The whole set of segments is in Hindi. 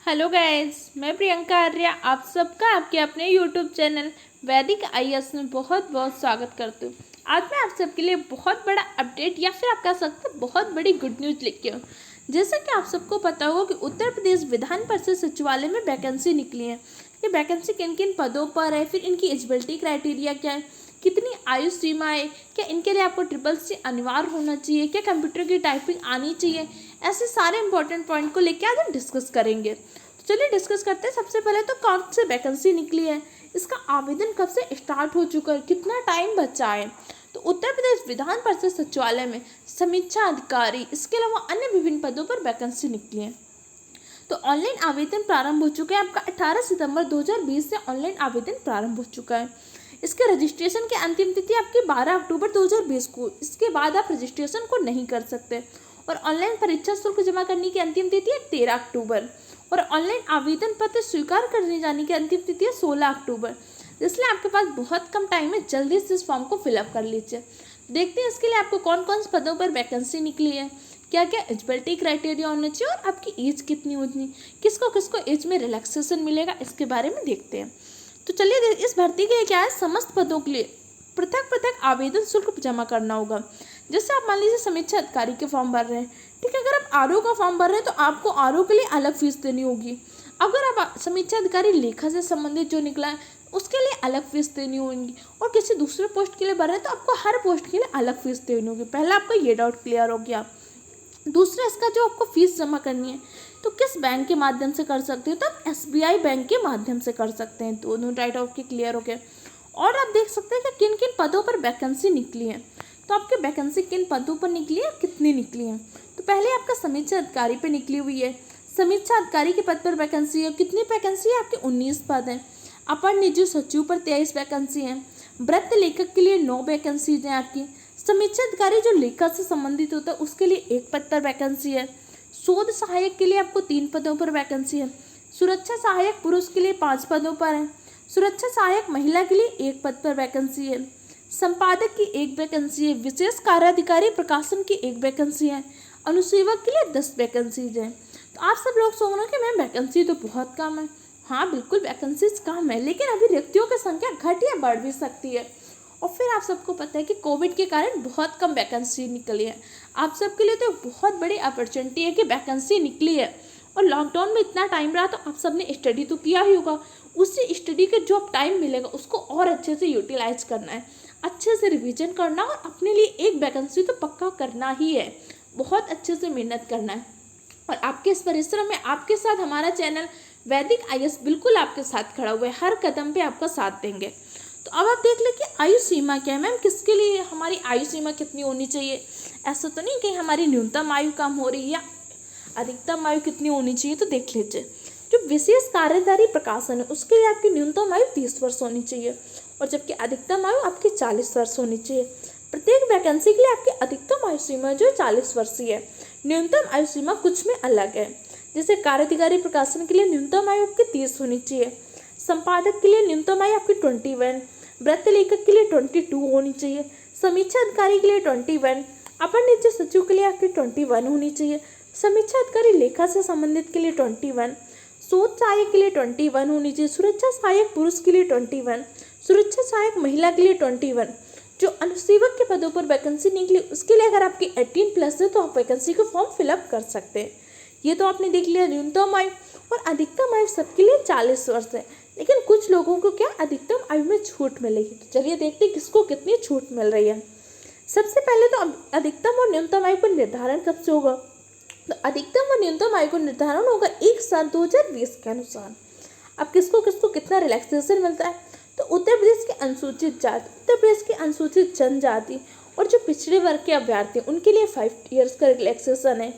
हेलो गाइस, मैं प्रियंका आर्या आप सबका आपके अपने यूट्यूब चैनल वैदिक आईएएस में बहुत बहुत स्वागत करती हूँ। आज मैं आप सबके लिए बहुत बड़ा अपडेट या फिर आप कह सकते हैं बहुत बड़ी गुड न्यूज़ लेके हूँ। जैसा कि आप सबको पता होगा कि उत्तर प्रदेश विधान परिषद सचिवालय में वैकेंसी निकली है। ये वैकेंसी किन किन पदों पर है, फिर इनकी एलिजिबिलिटी क्राइटेरिया क्या है, कितनी आयु सीमा है, क्या इनके लिए आपको ट्रिपल-सी अनिवार्य होना चाहिए, क्या कंप्यूटर की टाइपिंग आनी चाहिए, ऐसे सारे इंपॉर्टेंट पॉइंट को लेकर आज हम डिस्कस करेंगे। तो चलिए डिस्कस करते हैं। सबसे पहले तो कौन से वैकेंसी निकली है, इसका आवेदन कब से स्टार्ट हो चुका है, कितना टाइम बचा है। तो उत्तर प्रदेश विधान परिषद सचिवालय में समीक्षा अधिकारी, इसके अलावा अन्य विभिन्न पदों पर वैकेंसी निकली है। तो ऑनलाइन आवेदन प्रारंभ हो चुका है। आपका 18 सितंबर 2020 से ऑनलाइन आवेदन प्रारंभ हो चुका है। इसके रजिस्ट्रेशन की अंतिम तिथि आपकी 12 अक्टूबर 2020 को, इसके बाद आप रजिस्ट्रेशन को नहीं कर सकते। और ऑनलाइन परीक्षा शुल्क जमा करने की अंतिम तिथि है 13 अक्टूबर और ऑनलाइन आवेदन पत्र स्वीकार करने जाने की अंतिम तिथि है 16 अक्टूबर। इसलिए आपके पास बहुत कम टाइम है, जल्दी से इस फॉर्म को फिलअप कर लीजिए। देखते हैं इसके लिए आपको कौन कौन से पदों पर वैकेंसी निकली है, क्या क्या एलिजिबिलिटी क्राइटेरिया होना चाहिए और आपकी एज कितनी होनी, किसको किसको एज में रिलैक्सेशन मिलेगा, इसके बारे में देखते हैं। तो चलिए, इस भर्ती के लिए क्या है, समस्त पदों के लिए पृथक पृथक आवेदन शुल्क जमा करना होगा। जैसे आप मान लीजिए समीक्षा अधिकारी के फॉर्म भर रहे हैं, ठीक है। अगर आप आरओ का फॉर्म भर रहे हैं तो आपको आरओ के लिए अलग फीस देनी होगी। अगर आप समीक्षा अधिकारी लेखा से संबंधित जो निकला है उसके लिए अलग फीस देनी होगी, और किसी दूसरे पोस्ट के लिए भर रहे हैं तो आपको हर पोस्ट के लिए अलग फीस देनी होगी। पहला आपका ये डाउट क्लियर हो गया। दूसरा, इसका जो आपको फीस जमा करनी है तो किस बैंक के माध्यम से कर सकते हो, तो आप एसबीआई बैंक के माध्यम से कर सकते हैं। दोनों डाउट आपके क्लियर हो गए। और आप देख सकते हैं कि किन किन पदों पर वैकेंसी निकली है। तो आपकी वैकेंसी किन पदों पर निकली है, कितनी निकली है। तो पहले आपका समीक्षा अधिकारी पे निकली हुई है। समीक्षा अधिकारी के पद पर वैकेंसी है। कितनी वैकेंसी है आपके, 19 पद हैं। अपर निजी सचिव पर 23 वैकेंसी हैं। वृत्त लेखक के लिए 9 वैकेंसीज हैं आपकी। समीक्षा अधिकारी जो लेखा से संबंधित होता है उसके लिए 1 पद पर वैकेंसी है। शोध सहायक के लिए आपको 3 पदों पर वैकेंसी है। सुरक्षा सहायक पुरुष के लिए 5 पदों पर है। सुरक्षा सहायक महिला के लिए 1 पद पर वैकेंसी है। संपादक की 1 वैकेंसी है। विशेष कार्याधिकारी प्रकाशन की 1 वैकेंसी है। अनुसेवक के लिए 10 वैकेंसीज हैं। तो आप सब लोग सोच रहे हो कि मैम वैकेंसी तो बहुत कम है। हाँ बिल्कुल वैकेंसीज कम है, लेकिन अभी रिक्तियों की संख्या घट या बढ़ भी सकती है। और फिर आप सबको पता है कि कोविड के कारण बहुत कम वैकेंसी निकली है। आप सबके लिए तो बहुत बड़ी अपॉर्चुनिटी है कि वैकेंसी निकली है। और लॉकडाउन में इतना टाइम रहा तो आप सबने स्टडी तो किया ही होगा। उसी स्टडी के जो टाइम मिलेगा उसको और अच्छे से यूटिलाइज करना है, अच्छे से रिवीजन करना और अपने लिए एक वैकेंसी तो पक्का करना ही है। बहुत अच्छे से मेहनत करना है। और आपके इस परिश्रम में आपके साथ हमारा चैनल वैदिक आईएएस बिल्कुल आपके साथ खड़ा हुआ है, हर कदम पे आपका साथ देंगे। तो अब आप देख लें कि आयु सीमा क्या है। मैम किसके लिए हमारी आयु सीमा कितनी होनी चाहिए, ऐसा तो नहीं कि हमारी न्यूनतम आयु कम हो रही है या अधिकतम आयु कितनी होनी चाहिए। तो देख लीजिए, जो विशेष कार्यदारी प्रकाशन है उसके लिए आपकी न्यूनतम आयु 30 वर्ष होनी चाहिए और जबकि अधिकतम आयु आपकी 40 वर्ष होनी चाहिए। प्रत्येक वैकेंसी के लिए आपकी अधिकतम आयु सीमा जो 40 वर्ष की है। न्यूनतम आयु सीमा कुछ में अलग है। जैसे कार्याधिकारी प्रकाशन के लिए न्यूनतम आयु आपकी 30 होनी चाहिए। संपादक के लिए न्यूनतम आयु आपकी 21, वृत्त लेखक के लिए 22 होनी चाहिए। समीक्षा अधिकारी के लिए 21, अपर निजी सचिव के लिए आपकी 21 होनी चाहिए। समीक्षा अधिकारी लेखा से संबंधित के लिए 21, शोध सहायक के लिए 21 होनी चाहिए। सुरक्षा सहायक पुरुष के लिए 21, सुरक्षा सहायक महिला के लिए 21। जो अनुसेवक के पदों पर वैकेंसी निकली उसके लिए अगर आपकी 18+ है तो आप वैकेंसी को फॉर्म फिलअप कर सकते हैं। ये तो आपने देख लिया न्यूनतम आयु। और अधिकतम आयु सबके लिए 40 वर्ष है, लेकिन कुछ लोगों को क्या अधिकतम आयु में छूट मिलेगी। तो चलिए देखते हैं किसको कितनी छूट मिल रही है। सबसे पहले तो अधिकतम और न्यूनतम आयु का निर्धारण कब से होगा, तो अधिकतम और न्यूनतम आयु का निर्धारण होगा 1/7/2020 के अनुसार। अब किसको किसको कितना रिलैक्सेशन मिलता है, तो उत्तर प्रदेश के अनुसूचित जाति, उत्तर प्रदेश के अनुसूचित जनजाति और जो पिछड़े वर्ग के अभ्यर्थी उनके लिए 5 ईयर्स का रिलैक्सेशन है।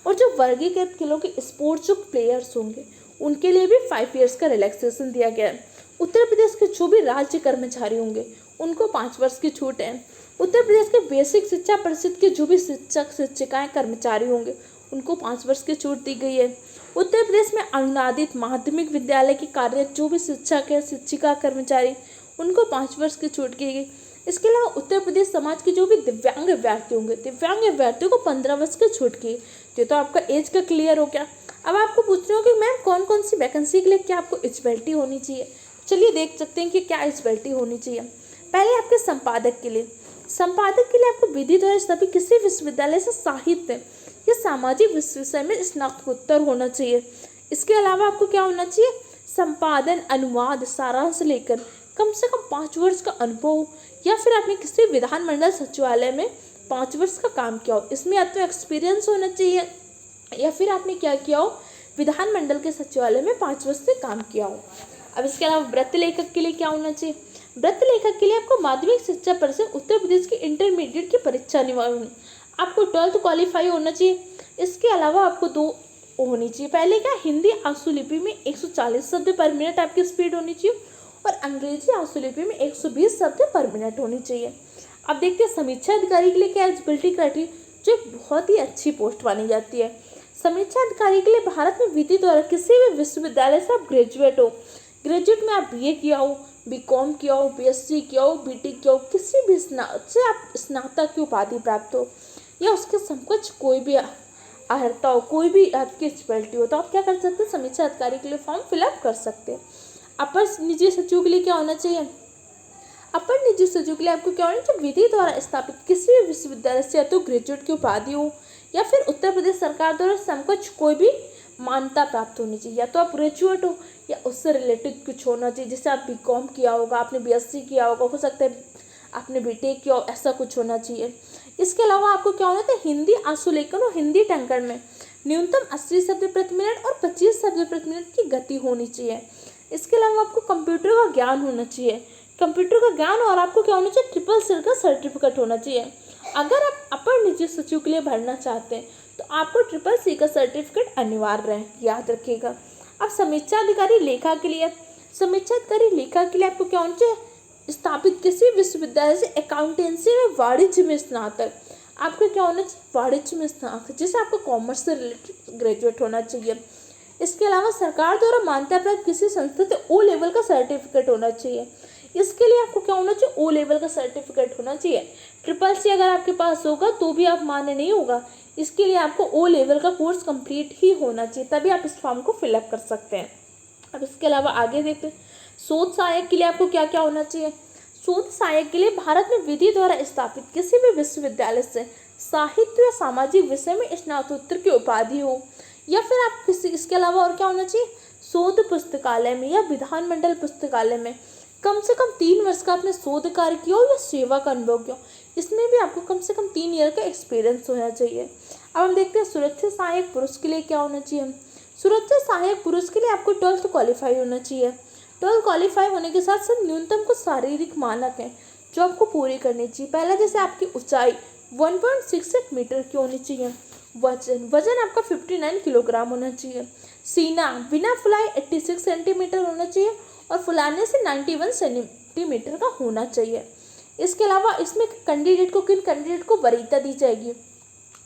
और जो वर्गीकृत खेलों के स्पोर्ट्स जो प्लेयर्स होंगे उनके लिए भी 5 ईयर्स का रिलैक्सेशन दिया गया है। उत्तर प्रदेश के जो भी राज्य कर्मचारी होंगे उनको 5 वर्ष की छूट है। उत्तर प्रदेश के बेसिक शिक्षा परिषद के जो भी शिक्षक शिक्षिकाएं कर्मचारी होंगे उनको 5 वर्ष की छूट दी गई है। उत्तर प्रदेश में अनुदानित माध्यमिक विद्यालय के कार्यरत जो भी शिक्षक है शिक्षिका कर्मचारी उनको 5 वर्ष की छूट की गई। इसके अलावा उत्तर प्रदेश समाज के जो भी दिव्यांग अभ्यर्थी होंगे दिव्यांग अभ्यर्थियों को 15 वर्ष की छूट की। ये तो आपका एज का क्लियर हो गया। अब आपको पूछ रहे हो कि मैम कौन कौन सी वैकेंसी के लिए क्या आपको एलिजिबिलिटी होनी चाहिए। चलिए देख सकते हैं कि क्या एलिजिबिलिटी होनी चाहिए। पहले आपके संपादक के लिए आपको विधि द्वारा स्थापित किसी विश्वविद्यालय से साहित्य या सामाजिक विषय में स्नातकोत्तर होना चाहिए। इसके अलावा आपको क्या होना चाहिए, संपादन, अनुवाद, सारांश लेखन, कम से कम 5 वर्ष का अनुभव, या फिर आपने किसी विधानमंडल सचिवालय में 5 वर्ष का काम किया हो। इसमें या तो एक्सपीरियंस होना चाहिए या फिर आपने क्या किया हो, विधानमंडल के सचिवालय में 5 वर्ष से काम किया हो। अब इसके अलावा व्रत लेखक के लिए क्या होना चाहिए, व्रत लेखक के लिए आपको माध्यमिक शिक्षा परिषद उत्तर प्रदेश की इंटरमीडिएट की परीक्षा निवारण, आपको 12th क्वालिफाई होना चाहिए। इसके अलावा आपको 2 होनी चाहिए। पहले क्या, हिंदी आशुलिपि में 140 शब्द पर मिनट आपकी स्पीड होनी चाहिए और अंग्रेजी आशुलिपि में 120 शब्द पर मिनट होनी चाहिए। अब देखते हैं समीक्षा अधिकारी के लिए क्या एलिजिबिलिटी क्राइटेरिया, जो बहुत ही अच्छी पोस्ट मानी जाती है। समीक्षा अधिकारी के लिए भारत में विधि द्वारा किसी भी विश्वविद्यालय से आप ग्रेजुएट हो, ग्रेजुएट में आप BA किया हो, BCom किया हो, BSc किया हो, BTech किया हो, किसी भी से आप स्नातक की उपाधि प्राप्त हो या उसके समकक्ष कोई भी अर्हता हो, कोई भी आपकी एलिजिबिलिटी हो, तो आप क्या कर सकते हैं, समीक्षा अधिकारी के लिए फॉर्म फिलअप कर सकते हैं। अपर निजी सचिव के लिए क्या होना चाहिए, अपर निजी सचिव के लिए आपको क्या होना चाहिए, विधि द्वारा स्थापित किसी भी विश्वविद्यालय से या तो ग्रेजुएट की उपाधि हो या फिर उत्तर प्रदेश सरकार द्वारा समकक्ष कोई भी मान्यता प्राप्त होनी चाहिए। या तो आप ग्रेजुएट हो या उससे रिलेटेड कुछ होना चाहिए, जैसे आप BCom किया होगा, आपने BSc किया होगा, हो सकता है आपने BTech किया हो, ऐसा कुछ होना चाहिए। इसके अलावा आपको क्या होना चाहिए, हिंदी आशुलेखन और हिंदी टंकण में न्यूनतम 80 शब्द प्रति मिनट और 25 शब्द प्रति मिनट की गति होनी चाहिए। इसके अलावा आपको कंप्यूटर का ज्ञान होना चाहिए, कंप्यूटर का ज्ञान, और आपको क्या होना चाहिए, CCC का सर्टिफिकेट होना चाहिए। अगर आप अपर निजी सचिव के लिए भरना चाहते हैं तो आपको CCC का सर्टिफिकेट अनिवार्य है, याद रखिएगा। अब समीक्षा अधिकारी लेखा के लिए, समीक्षा अधिकारी लेखा के लिए आपको क्या होना चाहिए, स्थापित किसी विश्वविद्यालय से अकाउंटेंसी में वाणिज्य में स्नातक, आपको क्या होना चाहिए, वाणिज्य में स्नातक, जैसे आपको कॉमर्स से रिलेटेड ग्रेजुएट होना चाहिए। इसके अलावा सरकार द्वारा मान्यता प्राप्त किसी संस्था से O लेवल का सर्टिफिकेट होना चाहिए। इसके लिए आपको क्या होना चाहिए, O लेवल का सर्टिफिकेट होना चाहिए। CCC अगर आपके पास होगा तो भी आप मान्य नहीं होगा, इसके लिए आपको O लेवल का कोर्स कंप्लीट ही होना चाहिए, तभी आप इस फॉर्म को फिलअप कर सकते हैं। अब इसके अलावा आगे देखते हैं, शोध सहायक के लिए आपको क्या क्या होना चाहिए। शोध सहायक के लिए भारत में विधि द्वारा स्थापित किसी भी विश्वविद्यालय से साहित्य या सामाजिक विषय में स्नातकोत्तर की उपाधि हो, या फिर आप किसी, इसके अलावा और क्या होना चाहिए, शोध पुस्तकालय में या विधानमंडल पुस्तकालय में कम से कम 3 वर्ष का आपने शोध कार्य किया हो या सेवा का अनुभव किया हो, इसमें भी आपको कम से कम 3 ईयर का एक्सपीरियंस होना चाहिए। अब हम देखते हैं सुरक्षा सहायक पुरुष के लिए क्या होना चाहिए। सुरक्षा सहायक पुरुष के लिए आपको 12th क्वालिफाई होना चाहिए। 12th क्वालिफाई होने के साथ साथ न्यूनतम कुछ शारीरिक मानक हैं जो आपको पूरी करनी चाहिए। पहला, जैसे आपकी ऊंचाई 1.68 मीटर की होनी चाहिए, वजन आपका 59 किलोग्राम होना चाहिए, सीना बिना फुलाए 86 सेंटीमीटर होना चाहिए और फुलाने से 91 सेंटीमीटर का होना चाहिए। इसके अलावा इसमें किन कैंडिडेट को वरीयता दी जाएगी,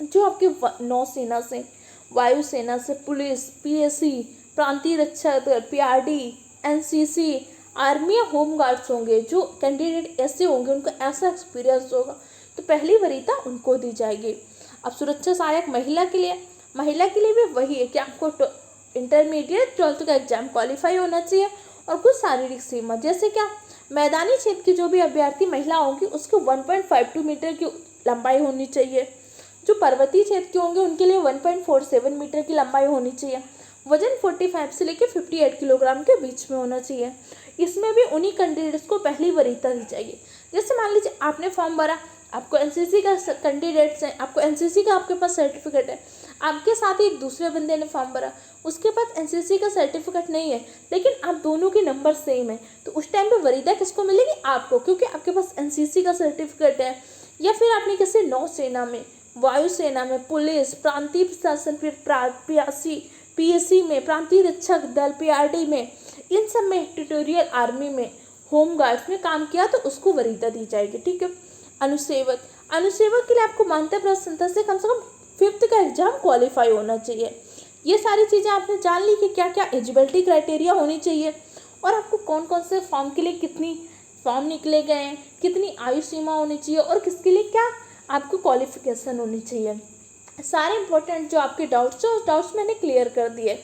जो आपके नौसेना से, वायुसेना से, पुलिस, PSC, प्रांतीय रक्षा दल, PRD, NCC, आर्मी या होम गार्ड्स होंगे। जो कैंडिडेट ऐसे होंगे, उनका ऐसा एक्सपीरियंस होगा, तो पहली वरीयता उनको दी जाएगी। अब सुरक्षा सहायक महिला के लिए भी वही है कि आपको इंटरमीडिएट 12th का एग्जाम क्वालिफाई होना चाहिए और कुछ शारीरिक सीमा, जैसे क्या, मैदानी क्षेत्र की जो भी अभ्यर्थी महिला होंगी उसको 1.52 मीटर की लंबाई होनी चाहिए। जो पर्वतीय क्षेत्र के होंगे उनके लिए 1.47 मीटर की लंबाई होनी चाहिए। वजन 45 से लेकर 58 किलोग्राम के बीच में होना चाहिए। इसमें भी उन्हीं कैंडिडेट्स को पहली वरीयता दी जाएगी। जैसे मान लीजिए आपने फॉर्म भरा, आपको NCC का कैंडिडेट्स हैं, आपको NCC का आपके पास सर्टिफिकेट है, आपके साथ ही एक दूसरे बंदे ने फॉर्म भरा, उसके पास NCC का सर्टिफिकेट नहीं है, लेकिन आप दोनों के नंबर सेम है, तो उस टाइम पे वरीयता किसको मिलेगी, आपको, क्योंकि आपके पास NCC का सर्टिफिकेट है। या फिर आपने किसी नौसेना में, वायुसेना में, पुलिस, प्रांतीय प्रशासन, PSC में, प्रांतीय रक्षा दल, PRD में, इन सब में, टेरिटोरियल आर्मी में, होम गार्ड्स में काम किया तो उसको वरीयता दी जाएगी। ठीक है। अनुसेवक के लिए आपको मान्यता प्राप्त संस्था से कम 5th का एग्जाम क्वालिफाई होना चाहिए। ये सारी चीज़ें आपने जान ली कि क्या क्या एलिजिबिलिटी क्राइटेरिया होनी चाहिए और आपको कौन कौन से फॉर्म के लिए कितनी फॉर्म निकले गए हैं, कितनी आयु सीमा होनी चाहिए और किसके लिए क्या आपको क्वालिफिकेशन होनी चाहिए। सारे इंपॉर्टेंट जो आपके डाउट्स हैं उस डाउट्स मैंने क्लियर कर दिए।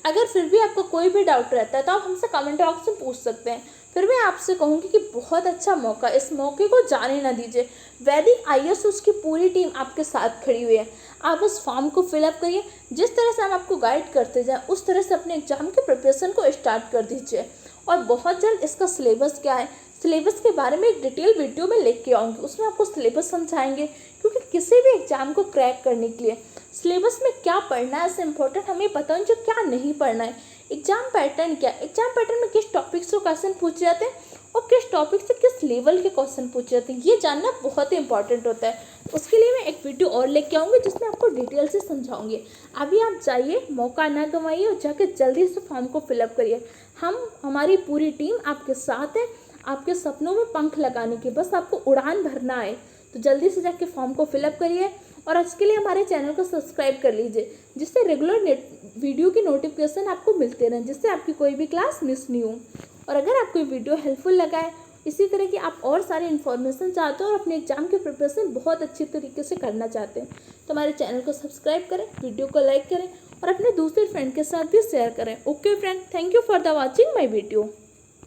अगर फिर भी आपको कोई भी डाउट रहता है तो आप हमसे कमेंट बॉक्स में पूछ सकते हैं। फिर मैं आपसे कहूँगी कि बहुत अच्छा मौका, इस मौके को जाने ना दीजिए। वैदिक आईएएस उसकी पूरी टीम आपके साथ खड़ी हुई है। आप उस फॉर्म को फिलअप करिए, जिस तरह से हम आपको गाइड करते जाएं उस तरह से अपने एग्जाम के प्रिपरेशन को स्टार्ट कर दीजिए। और बहुत जल्द इसका सिलेबस क्या है, सिलेबस के बारे में एक डिटेल वीडियो में लेके आऊँगी, उसमें आपको सिलेबस समझाएंगे। क्योंकि किसी भी एग्जाम को क्रैक करने के लिए सिलेबस में क्या पढ़ना है, इससे इम्पोर्टेंट हमें पता है जो क्या नहीं पढ़ना है। एग्जाम पैटर्न क्या है, एग्जाम पैटर्न में किस टॉपिक से क्वेश्चन पूछे जाते हैं और किस टॉपिक से किस लेवल के क्वेश्चन पूछे जाते हैं, ये जानना बहुत ही इंपॉर्टेंट होता है। उसके लिए मैं एक वीडियो और लेके आऊँगी जिसमें आपको डिटेल से समझाऊंगी। अभी आप जाइए, मौका ना गंवाइए और जाके जल्दी से फॉर्म को फिलअप करिए। हमारी पूरी टीम आपके साथ है, आपके सपनों में पंख लगाने की, बस आपको उड़ान भरना है। तो जल्दी से जाके फॉर्म को फिलअप करिए और इसके लिए हमारे चैनल को सब्सक्राइब कर लीजिए, जिससे रेगुलर वीडियो की नोटिफिकेशन आपको मिलते रहें, जिससे आपकी कोई भी क्लास मिस नहीं हो। और अगर आपको ये वीडियो हेल्पफुल लगा है, इसी तरह की आप और सारी इन्फॉर्मेशन चाहते हो और अपने एग्जाम की प्रिपरेशन बहुत अच्छी तरीके से करना चाहते हैं तो हमारे चैनल को सब्सक्राइब करें, वीडियो को लाइक करें और अपने दूसरे फ्रेंड के साथ भी शेयर करें। Okay friend, thank you for the watching my video.